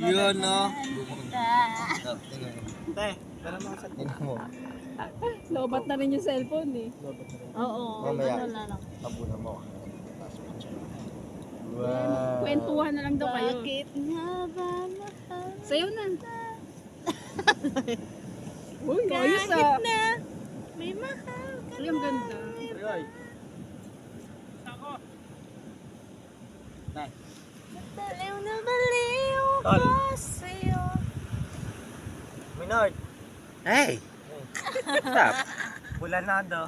Yun, no? Te, pero mga sa Tingnan mo. Lobat na rin yung cellphone eh. Oo, Mamaya. ano na lang. Tabunan mo. Kwentuhan na lang daw kayo. Bakit nga ba mahal? Sayo na. Uy, ayos Kahit ah. na may mahal ka Uy, ang ganda. Ay, baliw na baliw Tol. ko sa'yo. Minard, Hey! Stop. bulanado.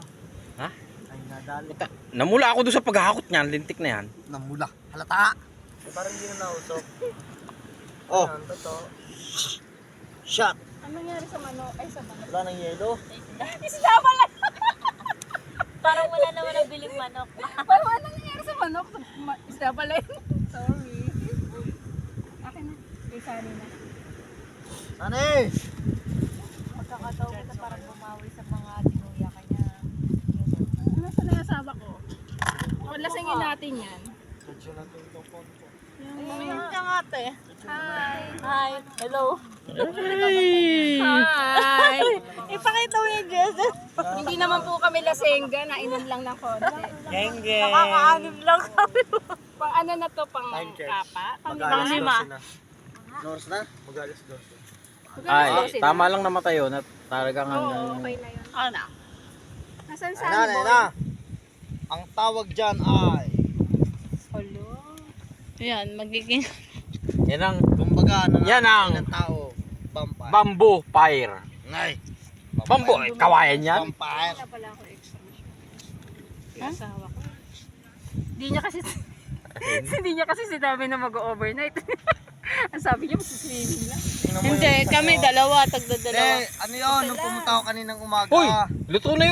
Ha? Ay, nadali. Namula ako doon sa paghahakot niyan, lintik na yan. Namula. Halata. Eh, parang hindi na nausok. Oh. Ano, totoo. Shot. Ano nangyari sa manok? Ay, sa manok. Wala nang yelo. Isda pala! Parang wala naman nabiling manok. Parang ano nangyari sa manok? Isda pala yun. Sorry. Akin na. Kay Sunny na. Ano eh? Magkakataon ko na parang bumawi sa mga tinuya kanya. Ano sa nasasawa ko? O, lasingin natin yan. Medyo natin itong phone ko. Ayun ka nga te. Hi! Hi. Hello. Hey! Hi! Ipakita mo yung dress. Hindi naman po kami lasengga, nainom lang ng konti. Genge! Nakakaanim lang kami. Pang ano na to, pang Time check. kapa? Pang Mag-alas lima. 12 na. Norse na? Mag-alas 12. Ay, tama lang namatay yun at talagang Oo, hanggang... okay na yun. Ano? Nasaan sa Ano na? Ang tawag dyan ay Hello? Yan, magiging... Yan ang kumbaga Yan ang- ng tao. Vampire. bamboo fire. Ngay. Bamboo, eh, kawayan yan. Vampire. Wala pala ako extra. Asawa ko. Hindi niya kasi hindi niya kasi sinabi na mag-overnight. Ang sabi niya mag-swimming lang. Tingnan mo Hindi, yung- kami dalawa, tagdadalawa. Eh, ano yun? Nung pumunta ako kaninang umaga. Uy, luto na yun.